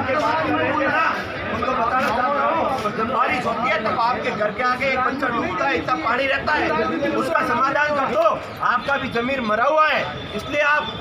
आगे बात कर रहे थे ना, उनको बताना चाहता हूँ, जब बारिश होती है तब आपके घर के आगे एक बच्चा डूबता है, इतना पानी रहता है, उसका समाधान कर दो। आपका भी जमीन मरा हुआ है, इसलिए आप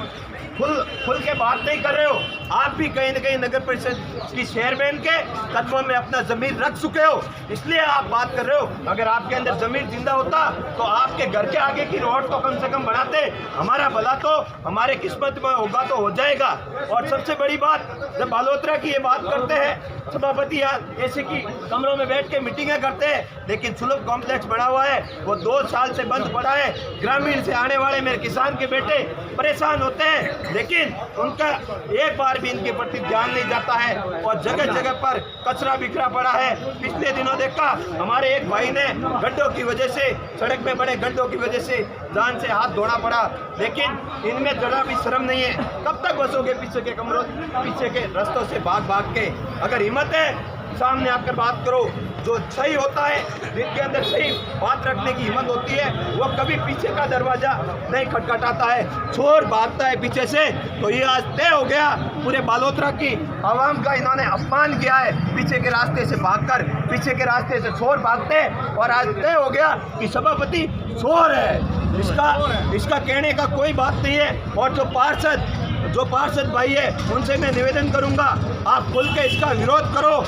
खुल के बात नहीं कर रहे हो। आप भी कहीं न कहीं नगर परिषद की चेयरमैन के कदमों में अपना जमीन रख चुके हो, इसलिए आप बात कर रहे हो। अगर आपके अंदर जमीन जिंदा होता तो आपके घर के आगे की रोड तो कम से कम बढ़ाते। हमारा भला तो हमारे किस्मत में होगा तो हो जाएगा। और सबसे बड़ी बात, जब बालोतरा की ये बात करते हैं, सभापति ऐसे की कमरों में बैठ के मीटिंगें करते हैं, लेकिन सुलभ कॉम्प्लेक्स बना हुआ है, वो 2 साल से बंद पड़ा है। ग्रामीण से आने वाले मेरे किसान के बेटे परेशान होते हैं, लेकिन उनका एक बार भी इनके प्रति ध्यान नहीं जाता है और जगह जगह पर कचरा बिखरा पड़ा है। पिछले दिनों देखा, हमारे एक भाई ने गड्ढों की वजह से, सड़क में बड़े गड्ढों की वजह से जान से हाथ धोना पड़ा, लेकिन इनमें जरा भी शर्म नहीं है। कब तक बसोगे पीछे के कमरों, पीछे के रास्तों से भाग भाग के? अगर हिम्मत है सामने आकर बात करो। जो सही होता है, जिनके अंदर सही बात रखने की हिम्मत होती है, वो कभी पीछे का दरवाजा नहीं खटखटाता है, चोर भागता है पीछे से। तो ये आज तय हो गया, पूरे बालोतरा की आवाम का इन्होंने अपमान किया है। पीछे के रास्ते से भागकर, पीछे के रास्ते से चोर भागते हैं, और आज तय हो गया कि सभापति चोर है। इसका कहने का कोई बात नहीं है। और जो पार्षद भाई है, उनसे मैं निवेदन करूंगा, आप खुल के इसका विरोध करो।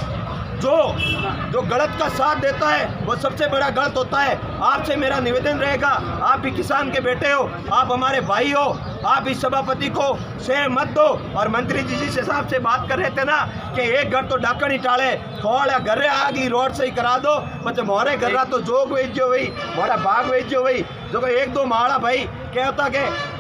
जो गलत का साथ देता है वो सबसे बड़ा गलत होता है। आपसे मेरा निवेदन रहेगा, आप भी किसान के बेटे हो, आप हमारे भाई हो, आप इस सभापति को शेयर मत दो। और मंत्री जी जिस हिसाब से बात कर रहे थे ना कि एक घर तो डाकण ही टाले, थोड़ा घर आगे रोड से ही करा दो, मतलब मोरे घर तो जोग वेचो वही, मोरा बाग वेचो वही, जो 1-2 माड़ा भाई कहता के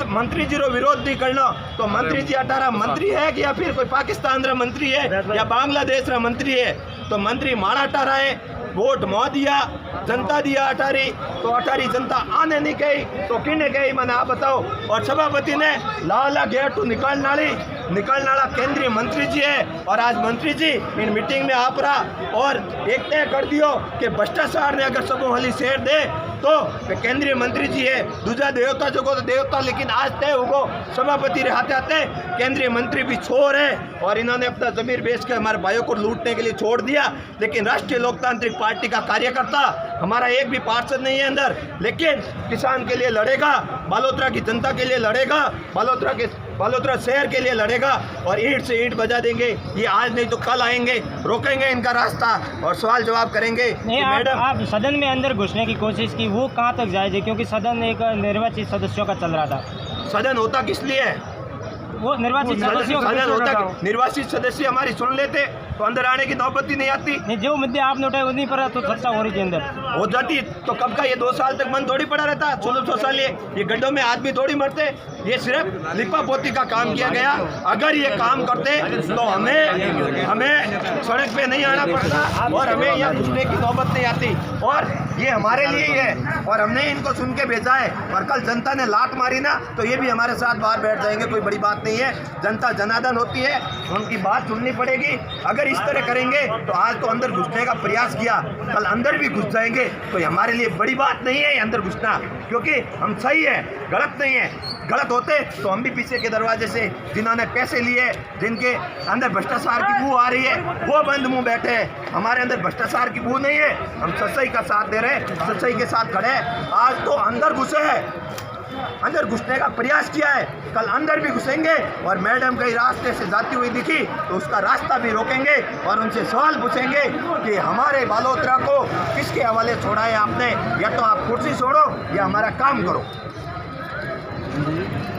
मंत्री जी रो विरोध नहीं करना। तो मंत्री जी 18 मंत्री है कि या फिर कोई पाकिस्तान रा मंत्री है या बांग्लादेश रा मंत्री है? तो मंत्री माड़ा 18 है, वोट मो दिया, जनता दिया 18, तो 18 जनता आने नहीं गई तो किने गई, मैंने आप बताओ। और सभापति ने लाला गेट निकालना केंद्रीय मंत्री जी है, और आज मंत्री जी इन मीटिंग में आप रहा और एक तय कर दियो कि भ्रष्टाचार ने अगर सबो हली शेर दे तो केंद्रीय मंत्री जी है, दूसरा देवता जो तो देवता। लेकिन आज तय होगो सभापति रहते आते केंद्रीय मंत्री भी छोर है, और इन्होंने अपना जमीर बेच के हमारे भाइयों को लूटने के लिए छोड़ दिया। लेकिन राष्ट्रीय लोकतांत्रिक पार्टी का कार्यकर्ता, हमारा एक भी पार्षद नहीं है अंदर, लेकिन किसान के लिए लड़ेगा, बालोतरा की जनता के लिए लड़ेगा, बालोतरा शहर के लिए लड़ेगा, और ईंट से ईंट बजा देंगे। ये आज नहीं तो कल आएंगे, रोकेंगे इनका रास्ता और सवाल जवाब करेंगे। नहीं, मैडम आप सदन में अंदर घुसने की कोशिश की, वो कहाँ तक जायज़ है? क्योंकि सदन एक निर्वाचित सदस्यों का चल रहा था। सदन होता किस लिए है? वो निर्वाचित सदस्यों का होता, निर्वाचित सदस्य हमारी सुन लेते तो अंदर आने की नौबत ही नहीं आती। नहीं, जो मुद्दे आपने उठाए उन्हीं पर तो चर्चा हो रही थी, अंदर हो जाती तो कब का ये 2 साल तक बंद थोड़ी पड़ा रहता। 16 साल ये गड्ढों में आदमी थोड़ी मरते। ये सिर्फ लिपा पोती का काम किया गया। अगर ये काम करते तो हमें सड़क पे नहीं आना पड़ता और हमें यहाँ घुसने की नौबत नहीं आती। और ये हमारे लिए ही है और हमने इनको सुन के भेजा है। और कल जनता ने लात मारी ना तो ये भी हमारे साथ बाहर बैठ जाएंगे, कोई बड़ी बात नहीं है। जनता जनार्दन होती है, उनकी बात सुननी पड़ेगी। अगर इस तरह करेंगे तो आज तो अंदर घुसने का प्रयास किया, कल अंदर भी घुस जाएंगे, तो ये हमारे लिए बड़ी बात नहीं है अंदर घुसना, क्योंकि हम सही है, गलत नहीं है। गलत होते तो हम भी पीछे के दरवाजे से, जिन्होंने पैसे लिए, जिनके अंदर भ्रष्टाचार की बू आ रही है, वो बंद मुंह बैठे हैं। हमारे अंदर भ्रष्टाचार की बू नहीं है, हम सच्चाई का साथ दे रहे हैं, सच्चाई के साथ खड़े हैं। आज तो अंदर घुसे हैं, अंदर घुसने का प्रयास किया है, कल अंदर भी घुसेंगे। और मैडम कहीं रास्ते से जाती हुई दिखी तो उसका रास्ता भी रोकेंगे और उनसे सवाल पूछेंगे कि हमारे बालोतरा को किसके हवाले छोड़ा है आपने, या तो आप कुर्सी छोड़ो या हमारा काम करो।